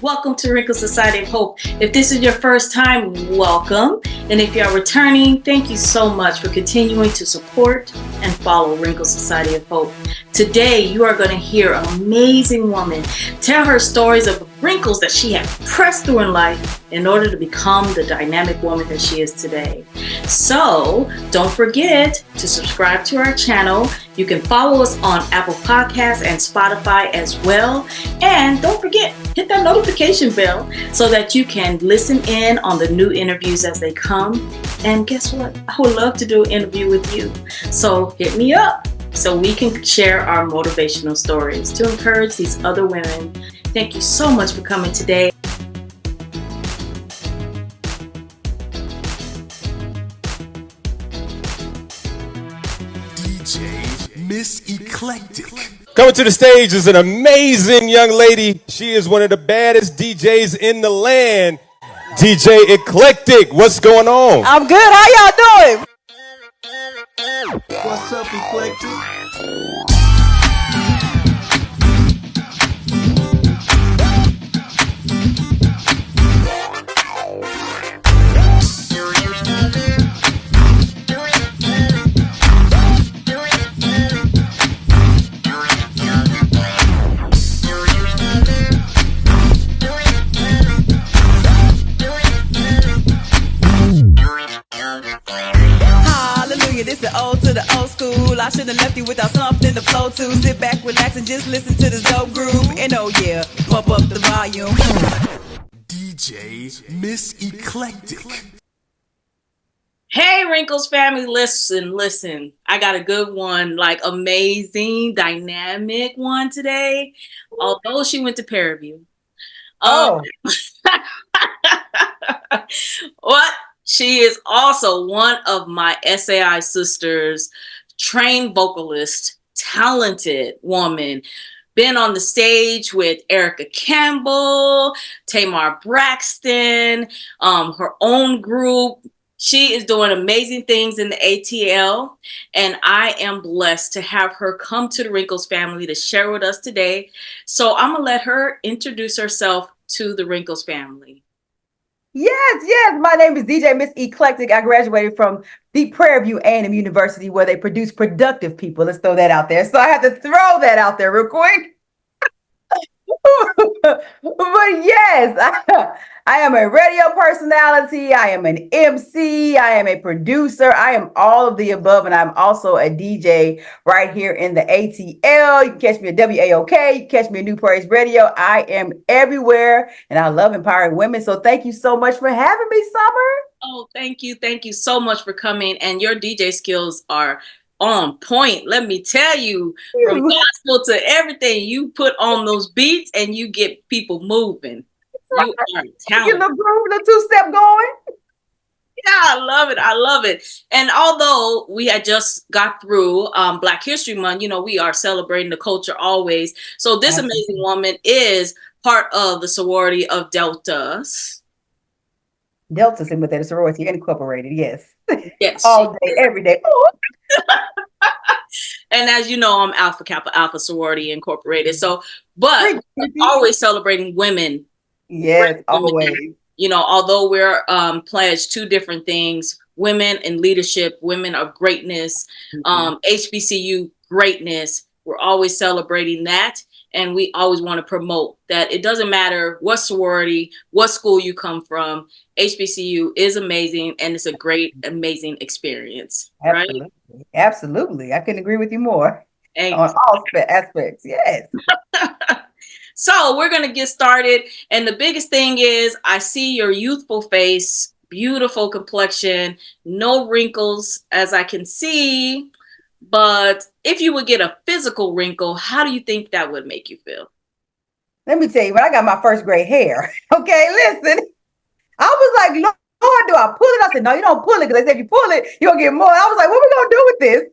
Welcome to Wrinkles Society of Hope. If this is your first time, welcome. And if you are returning, thank you so much for continuing to support and follow Wrinkles Society of Hope. Today, you are going to hear an amazing woman tell her stories of the wrinkles that she had pressed through in life in order to become the dynamic woman that she is today. So, don't forget to subscribe to our channel. You can follow us on Apple Podcasts and Spotify as well. And don't forget, hit that notification bell so that you can listen in on the new interviews as they come. And guess what? I would love to do an interview with you. So hit me up so we can share our motivational stories to encourage these other women. Thank you so much for coming today. DJMsEclectic. Coming to the stage is an amazing young lady. She is one of the baddest DJs in the land. DJ Eclectic, what's going on? I'm good. How y'all doing? What's up, Eclectic? This the old to the old school. I shouldn't have left you without something to flow to. Sit back, relax, and just listen to this dope groove. And oh yeah, pump up the volume. DJMsEclectic. Hey, Wrinkles family, listen. I got a good one, like amazing, dynamic one today. Although she went to Paraview. What? She is also one of my SAI sisters, trained vocalist, talented woman. Been on the stage with Erica Campbell, Tamar Braxton, her own group. She is doing amazing things in the ATL, and I am blessed to have her come to the Wrinkles family to share with us today. So I'm going to let her introduce herself to the Wrinkles family. Yes. My name is DJMsEclectic. I graduated from the Prairie View A&M University, where they produce productive people. Let's throw that out there. So I have to throw that out there real quick. But yes, I am a radio personality. I am an MC. I am a producer. I am all of the above. And I'm also a DJ right here in the ATL. You can catch me at WAOK. You can catch me at New Praise Radio. I am everywhere. And I love empowering women. So thank you so much for having me, Summer. Oh, thank you. Thank you so much for coming. And your DJ skills are on point. Let me tell you, from gospel to everything, you put on those beats and you get people moving. You are talented. Get the groove, the two-step going. Yeah, I love it. And although we had just got through Black History Month, we are celebrating the culture always. So this amazing woman is part of the sorority of Deltas. Deltas and with that sorority incorporated, yes. Yes. All day, every day. And as you know, I'm Alpha Kappa Alpha Sorority Incorporated. So, but always celebrating women. Yes, always. Although we're pledged two different things: women in leadership, women of greatness, HBCU greatness. We're always celebrating that. And we always want to promote that it doesn't matter what sorority, what school you come from. HBCU is amazing, and it's a great, amazing experience. Absolutely. Right? Absolutely. I couldn't agree with you more. On all aspects. Yes. So we're going to get started. And the biggest thing is I see your youthful face, beautiful complexion, no wrinkles as I can see. But if you would get a physical wrinkle, how do you think that would make you feel? Let me tell you, when I got my first gray hair, okay, listen, I was like, Lord, do I pull it? I said, no, you don't pull it, because they said if you pull it, you'll get more. I was like, what are we going to do with this?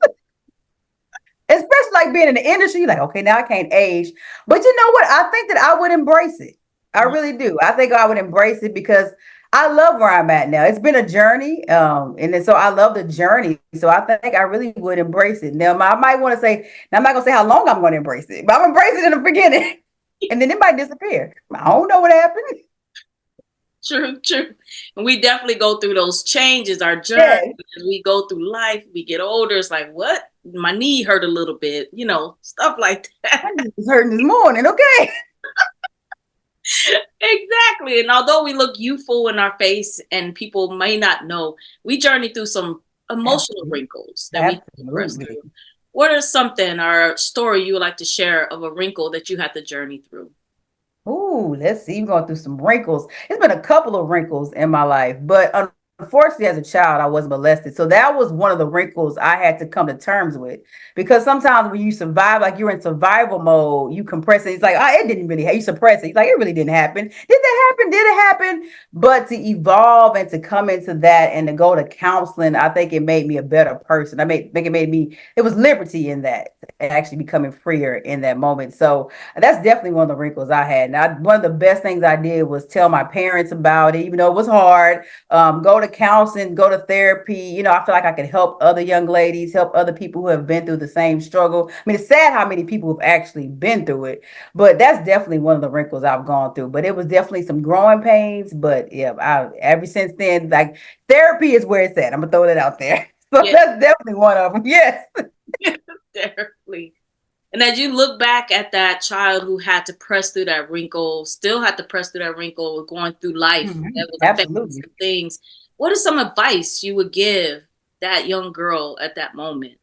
Especially like being in the industry, you're like, okay, now I can't age. But you know what? I think that I would embrace it. I really do. I think I would embrace it because I love where I'm at now. It's been a journey. And so I love the journey. So I think I really would embrace it. Now, I might want to say, now I'm not going to say how long I'm going to embrace it, but I'm embracing it in the beginning. and then it might disappear. I don't know what happened. True, true. And we definitely go through those changes, our journey. Yes. As we go through life, we get older. It's like, what? My knee hurt a little bit, stuff like that. My knee was hurting this morning. Okay. Exactly. And although we look youthful in our face and people may not know, we journey through some emotional wrinkles that we press Absolutely. through. What is something or a story you would like to share of a wrinkle that you had to journey through? Ooh, let's see. You're going through some wrinkles. It's been a couple of wrinkles in my life, but unfortunately, as a child, I was molested. So that was one of the wrinkles I had to come to terms with. Because sometimes when you survive, like you're in survival mode, you compress it. It's like, oh, it didn't really happen. You suppress it. It's like, it really didn't happen. Did that happen? Did it happen? But to evolve and to come into that and to go to counseling, I think it made me a better person. It was liberty in that, and actually becoming freer in that moment. So that's definitely one of the wrinkles I had. Now, one of the best things I did was tell my parents about it, even though it was hard. Go to counseling, go to therapy. I feel like I can help other young ladies, help other people who have been through the same struggle. I mean, it's sad how many people have actually been through it, but that's definitely one of the wrinkles I've gone through. But it was definitely some growing pains. But yeah, ever since then, like therapy is where it's at. I'm gonna throw that out there. So Yeah. that's definitely one of them. Yes. Definitely. And as you look back at that child who had to press through that wrinkle, still had to press through that wrinkle, going through life that was affecting Absolutely. some things, what is some advice you would give that young girl at that moment?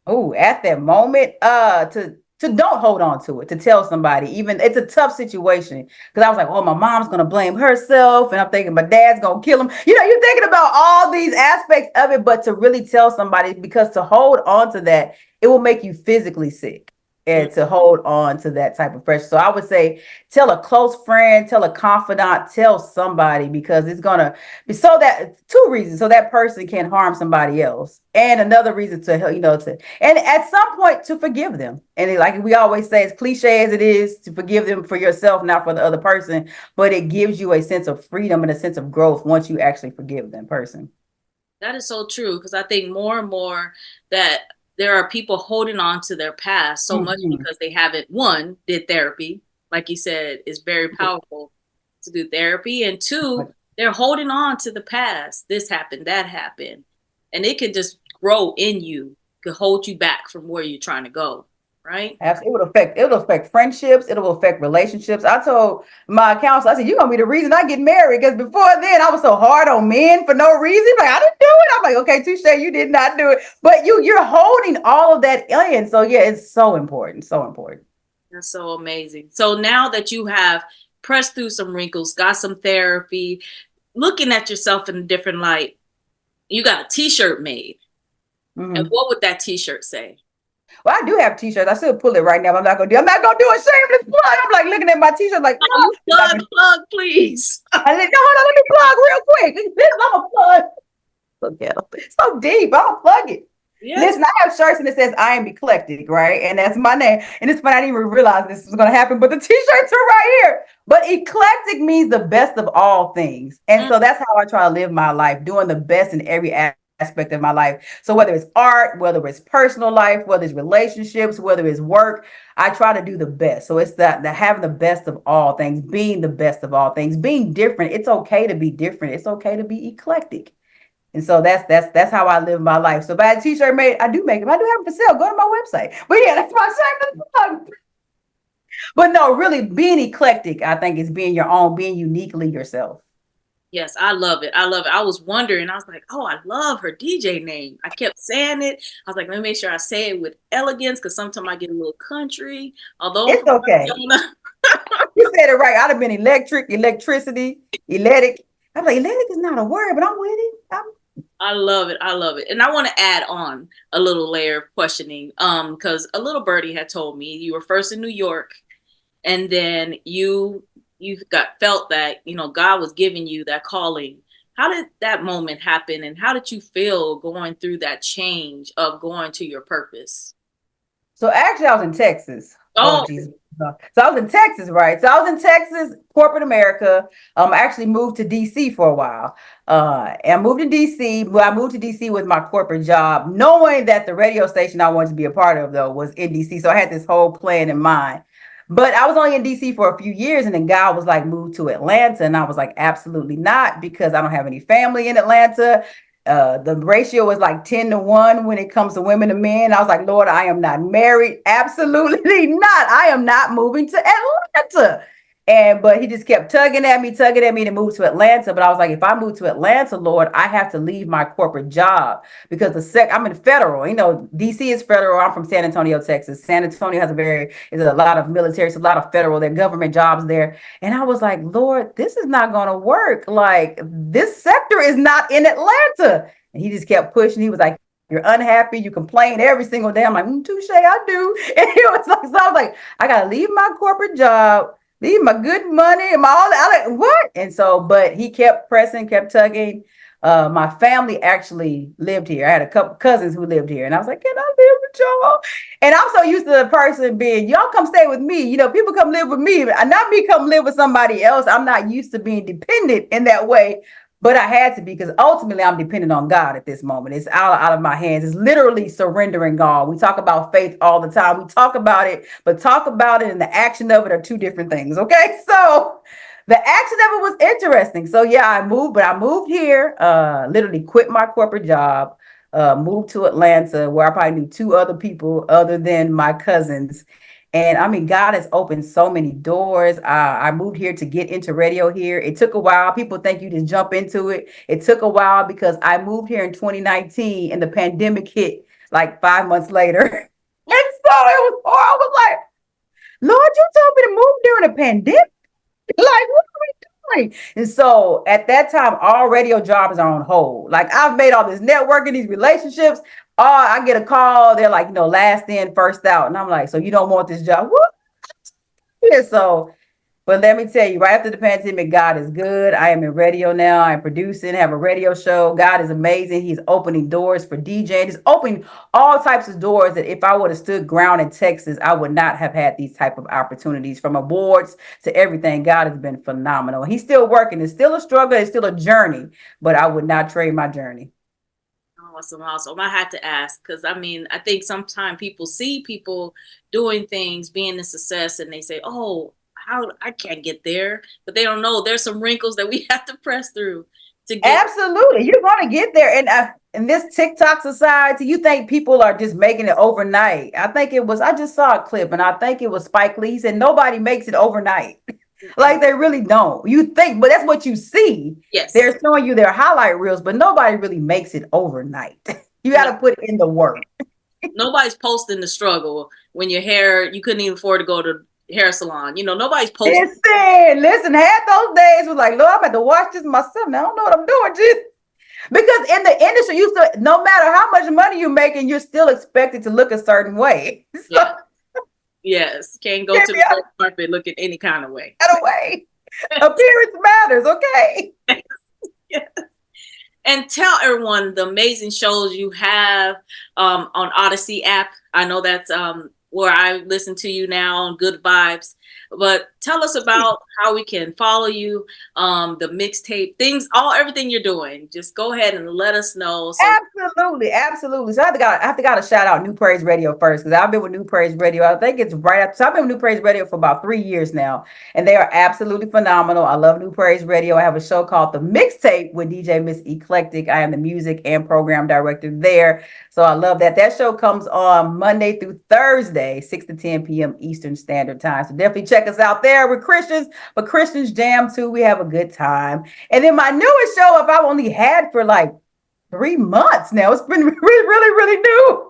Oh, at that moment, to don't hold on to it, to tell somebody. Even it's a tough situation because I was like, oh, my mom's gonna blame herself, and I'm thinking my dad's gonna kill him. You're thinking about all these aspects of it, but to really tell somebody, because to hold on to that, it will make you physically sick. And to hold on to that type of pressure. So I would say tell a close friend, tell a confidant, tell somebody, because it's gonna be so that two reasons. So that person can harm somebody else. And another reason and at some point to forgive them. And like we always say, as cliche as it is, to forgive them for yourself, not for the other person, but it gives you a sense of freedom and a sense of growth once you actually forgive that person. That is so true, because I think more and more that there are people holding on to their past so much because they haven't, one, did therapy. Like you said, it's very powerful to do therapy. And two, they're holding on to the past. This happened, that happened. And it could just grow in you, could hold you back from where you're trying to go. Right? Absolutely. It'll affect friendships, it'll affect relationships. I told my counselor, I said, you're gonna be the reason I get married, because before then I was so hard on men for no reason. Like, I didn't do it. I'm like, okay, touche, you did not do it. But you're holding all of that in. So yeah, it's so important. So important. That's so amazing. So now that you have pressed through some wrinkles, got some therapy, looking at yourself in a different light, you got a t-shirt made. And what would that t-shirt say? Well, I do have t-shirts. I still pull it right now. But I'm not gonna do a shameless plug. I'm like looking at my t-shirt like, oh, plug, please. Hold on, let me plug real quick. I'm a plug. So ghetto. So deep. I'm gonna plug it. Yes. Listen, I have shirts and it says I am eclectic, right? And that's my name. And it's funny, I didn't even realize this was gonna happen, but the t-shirts are right here. But eclectic means the best of all things. And so that's how I try to live my life, doing the best in every aspect of my life. So whether it's art, whether it's personal life, whether it's relationships, whether it's work, I try to do the best. So it's that having the best of all things, being the best of all things, being different. It's okay to be different. It's okay to be eclectic. And so that's how I live my life. So if I had a t-shirt made, I do make them. I do have them for sale. Go to my website. But yeah, that's my shameless plug. But no, really being eclectic, I think, is being your own, being uniquely yourself. Yes, I love it. I love it. I was wondering, I was like, oh, I love her DJ name. I kept saying it. I was like, let me make sure I say it with elegance, because sometimes I get a little country. Although it's okay. You said it right. I'd have been electricity, electric. I'm like, electric is not a word, but I'm with it. I love it. I love it. And I want to add on a little layer of questioning. Because a little birdie had told me you were first in New York, and then you felt that, God was giving you that calling. How did that moment happen? And how did you feel going through that change of going to your purpose? So actually I was in Texas. Oh, Jesus. So I was in Texas, right? So I was in Texas, corporate America. I actually moved to DC for a while. And I moved to DC. Well, I moved to DC with my corporate job, knowing that the radio station I wanted to be a part of, though, was in DC. So I had this whole plan in mind. But I was only in DC for a few years, and then God was like, move to Atlanta. And I was like, absolutely not, because I don't have any family in Atlanta. The ratio is like 10-1 when it comes to women and men. I was like, Lord, I am not married. Absolutely not. I am not moving to Atlanta. But he just kept tugging at me to move to Atlanta. But I was like, if I move to Atlanta, Lord, I have to leave my corporate job because I'm in federal. You know, DC is federal. I'm from San Antonio, Texas. San Antonio has a lot of military, it's a lot of federal, their government jobs there. And I was like, Lord, this is not going to work. Like, this sector is not in Atlanta. And he just kept pushing. He was like, you're unhappy. You complain every single day. I'm like, touche, I do. And he was like, so I was like, I got to leave my corporate job, leave my good money and my all that. Like, what? And so, but he kept pressing, kept tugging. My family actually lived here. I had a couple cousins who lived here, and I was like, can I live with y'all? And I'm so used to the person being, y'all come stay with me. You know, people come live with me, not me come live with somebody else. I'm not used to being dependent in that way, but I had to be, because ultimately I'm dependent on God at this moment. It's out of my hands. It's literally surrendering God. We talk about faith all the time. We talk about it, but talk about it and the action of it are two different things. Okay. So the action of it was interesting. So yeah, I moved here, literally quit my corporate job, moved to Atlanta, where I probably knew two other people other than my cousins. And I mean, God has opened so many doors. I moved here to get into radio here. It took a while. People think you just jump into it. It took a while because I moved here in 2019 and the pandemic hit like 5 months later. And so it was, I was like, Lord, you told me to move during a pandemic? Like, what are we doing? And so at that time, all radio jobs are on hold. Like, I've made all this networking, these relationships. Oh, I get a call. They're like, last in, first out. And I'm like, so you don't want this job? What? Yeah, so, but let me tell you, right after the pandemic, God is good. I am in radio now. I'm producing, have a radio show. God is amazing. He's opening doors for DJing. He's opening all types of doors that if I would have stood ground in Texas, I would not have had these type of opportunities, from awards to everything. God has been phenomenal. He's still working. It's still a struggle. It's still a journey, but I would not trade my journey. Awesome. I had to ask because I mean, I think sometimes people see people doing things, being a success, and they say, "Oh, how I can't get there," but they don't know there's some wrinkles that we have to press through to get. Absolutely, you're going to get there. And in this TikTok society, you think people are just making it overnight? I just saw a clip, and I think it was Spike Lee. He said nobody makes it overnight. Like, they really don't. You think, but that's what you see. Yes. They're showing you their highlight reels, but nobody really makes it overnight. You got to put in the work. Nobody's posting the struggle when your hair, you couldn't even afford to go to hair salon. Nobody's posting. Listen, had those days was like, Lord, I'm about to watch this myself. Now I don't know what I'm doing, Jesus. Because in the industry, no matter how much money you're making, you're still expected to look a certain way. So, yeah. Yes, can't go to the red carpet looking any kind of way. Appearance matters, okay? Yes. And tell everyone the amazing shows you have on Odyssey app. I know that's where I listen to you now on Good Vibes. But tell us about how we can follow you, the mixtape, everything you're doing. Just go ahead and let us know. So. Absolutely. So I have to shout out New Praise Radio first, because I've been with New Praise Radio. I think it's right after. So I've been with New Praise Radio for about 3 years now, and they are absolutely phenomenal. I love New Praise Radio. I have a show called The Mixtape with DJMsEclectic. I am the music and program director there. So I love that. That show comes on Monday through Thursday, 6 to 10 p.m. Eastern Standard Time. So definitely check us out there. We're Christians, but Christians jam too. We have a good time. And then my newest show up, I've only had for like 3 months now. It's been really, really new.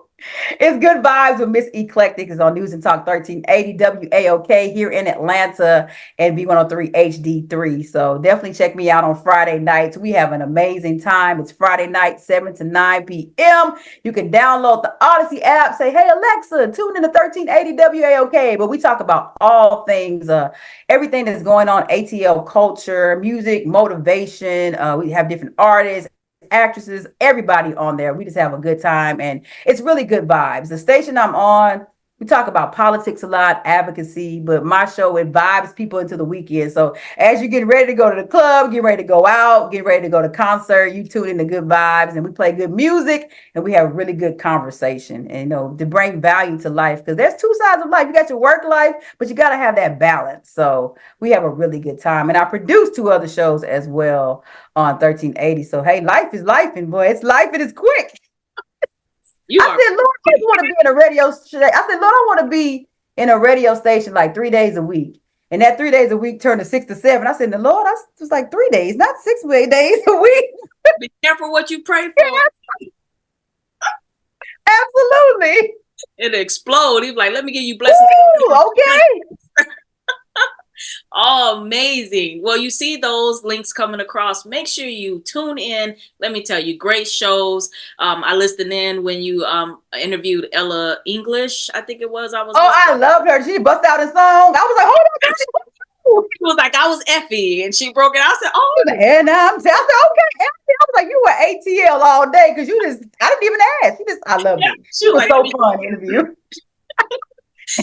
It's Good Vibes with Miss Eclectic. Is on News and Talk 1380 WAOK here in Atlanta and V103 HD3. So definitely check me out on Friday nights. We have an amazing time. It's Friday night, 7 to 9 p.m. You can download the Odyssey app. Say, hey, Alexa, tune in to 1380 WAOK. But we talk about all things, everything that's going on, ATL culture, music, motivation. We have different artists, actresses, everybody on there. We just have a good time, and it's really good vibes. The station I'm on, We talk about politics a lot, advocacy, but my show, it vibes people into the weekend. So as you're getting ready to go to the club, get ready to go out, get ready to go to concert, you tune in to good vibes, and we play good music, and we have really good conversation, and to bring value to life, because there's two sides of life. You got your work life, but you got to have that balance. So we have a really good time, and I produce two other shows as well on 1380. So hey, life is life, and boy, it's life and it's quick. I said, Lord, I want to be in a radio station. I said, Lord, I want to be in a radio station like 3 days a week. And that 3 days a week turned to 6 to 7. I said, the Lord, I was like 3 days, not 6 days a week. Be careful what you pray for. Absolutely. It'll explode. He's like, let me give you blessings. Ooh, okay. Oh, amazing. Well, you see those links coming across. Make sure you tune in. Let me tell you, great shows. I listened in when you interviewed Ella English, I think it was. I loved her. She bust out a song. I was like, hold on. She was like, I was Effie, and she broke it. I said, oh. And I said, okay, Effie. I was like, you were ATL all day, because I didn't even ask. I loved it. She was like, so fun interview.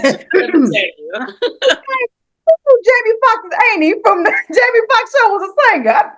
Let me tell you. Jamie Foxx, ain't he? From the Jamie Foxx show was a singer.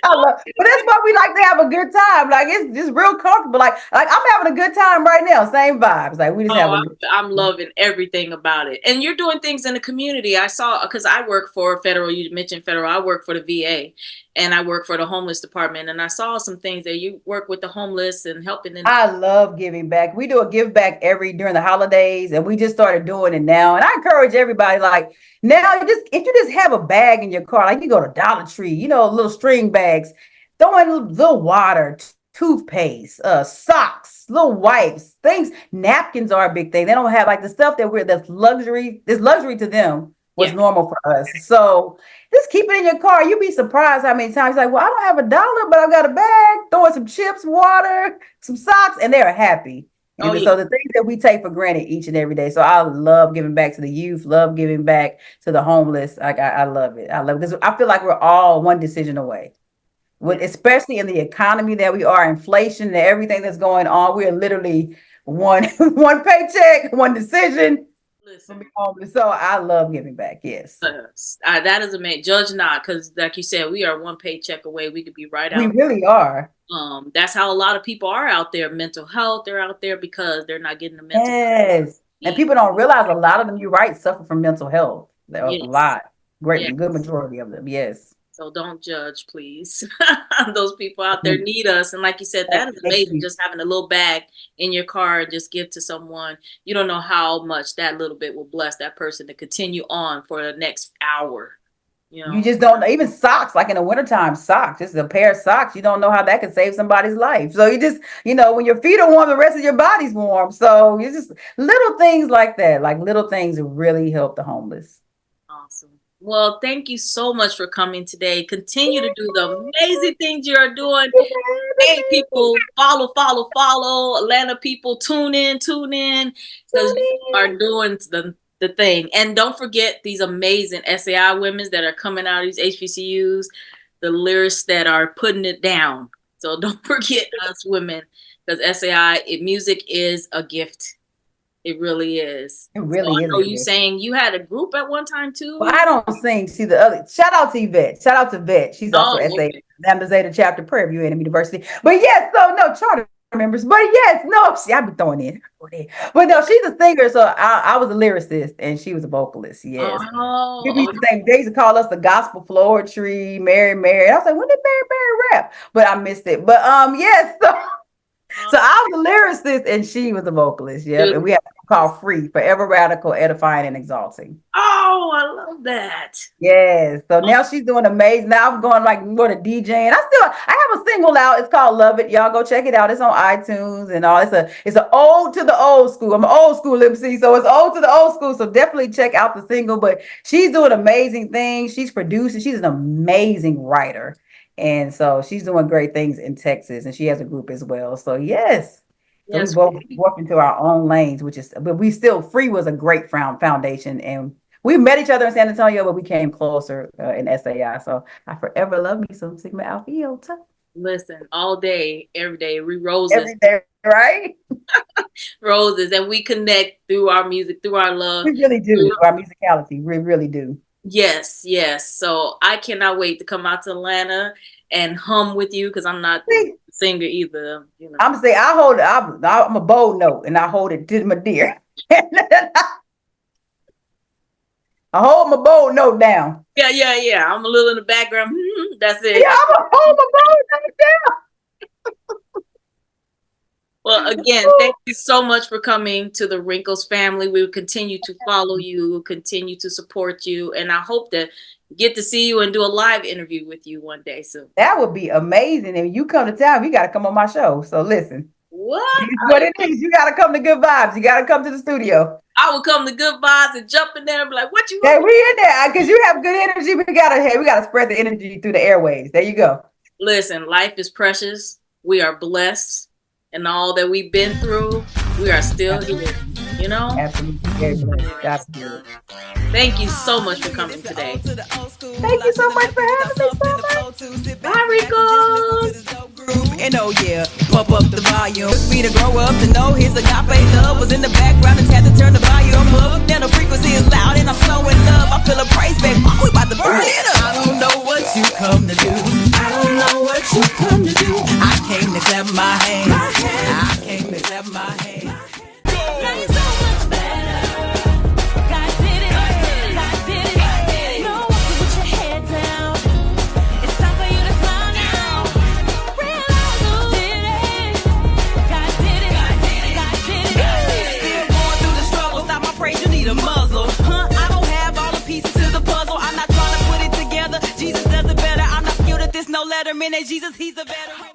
I love, but that's why we like to have a good time. Like it's just real comfortable. Like I'm having a good time right now. Same vibes. Like we just have. I'm loving everything about it. And you're doing things in the community. I saw, because I work for federal. You mentioned federal. I work for the VA, and I work for the homeless department. And I saw some things that you work with the homeless and helping them. I love giving back. We do a give back during the holidays, and we just started doing it now. And I encourage everybody, like now, if you just have a bag in your car, like you go to Dollar Tree, little string bags, throw in a little water, toothpaste, socks, little wipes, things. Napkins are a big thing. They don't have like the stuff that's luxury. This luxury to them was normal for us. So just keep it in your car. You'd be surprised how many times like, well, I don't have $1, but I've got a bag, throwing some chips, water, some socks, and they're happy. So the things that we take for granted each and every day. So I love giving back to the youth, love giving back to the homeless. Like I love it. I love it because I feel like we're all one decision away. Especially in the economy that we are, inflation and everything that's going on, we're literally one paycheck, one decision. Listen, so I love giving back. Yes, that is amazing. Judge not, because like you said, we are one paycheck away. We could be right out. We really are. That's how a lot of people are out there. Mental health, they're out there because they're not getting the mental health. And people don't realize a lot of them, you're right, suffer from mental health. There are a lot, good majority of them. Yes. So don't judge, please. Those people out there need us. And like you said, that is amazing. Just having a little bag in your car and just give to someone. You don't know how much that little bit will bless that person to continue on for the next hour. You just don't know. Even socks, like in the wintertime, socks, just a pair of socks, you don't know how that could save somebody's life. So you just, when your feet are warm, the rest of your body's warm. So you just little things like that, like little things really help the homeless. Awesome. Well, thank you so much for coming today. Continue to do the amazing things you are doing. Hey, people, follow. Atlanta people, tune in, because you are doing the thing. And don't forget these amazing SAI women that are coming out of these HBCUs, the lyrics that are putting it down. So don't forget us women, because SAI, music is a gift. It really is. It really is. So you saying you had a group at one time too? Well, I don't sing. See the other. Shout out to Yvette. Shout out to Vet. She's also SA Lambda Zeta chapter Prairie View A&M University. But yes, so no charter members. But yes, no. See, I be throwing in. But no, she's a singer. So I was a lyricist and she was a vocalist. Yes. They used to call us the gospel poetry, Mary. I was like, when did Mary rap? But I missed it. But yes. So I was a lyricist and she was a vocalist. Yeah. And we have called Free, Forever Radical, Edifying, and Exalting. Oh, I love that. Yes. So now she's doing amazing. Now I'm going like more to DJing. I have a single out. It's called Love It. Y'all go check it out. It's on iTunes and all. It's an ode to the old school. I'm an old school MC, so it's ode to the old school. So definitely check out the single. But she's doing amazing things. She's producing. She's an amazing writer. And so she's doing great things in Texas, and she has a group as well. So yes. So we both walk into our own lanes, but we still, Free was a great foundation, and we met each other in San Antonio, but we came closer in SAI. So I forever love me some Sigma Alpha Iota. Listen, all day, every day, every right? Roses, and we connect through our music, through our love. We really do. Our musicality, we really do. Yes, yes. So I cannot wait to come out to Atlanta and hum with you because I'm not a singer either. You know. I'm saying I'm a bold note and I hold it to my dear. I hold my bold note down. Yeah. I'm a little in the background. That's it. Yeah, I'm gonna hold my bold note down. Well, again, thank you so much for coming to the Wrinkles family. We will continue to follow you, we'll continue to support you, and I hope to get to see you and do a live interview with you one day soon. That would be amazing. If you come to town, you got to come on my show. So listen. What? What it is, you got to come to Good Vibes. You got to come to the studio. I will come to Good Vibes and jump in there and be like, what you Hey, we in there because you have good energy. We gotta spread the energy through the airwaves. There you go. Listen, life is precious. We are blessed. And all that we've been through, we are still here, you know? Absolutely. Very blessed. Absolutely. Thank you so much for coming today. Thank you so much for having me so much. Bye, Wrinkles. And oh yeah, pump up the volume. Took me to grow up to know his agape love was in the background and had to turn the volume up. Now the frequency is loud and I'm so in love. I feel a praise back. We about to burn it up. I don't know what you come to do. I don't know what you come to do. I came to clap my hands. I came to clap my hands. No letterman, Jesus, he's a veteran.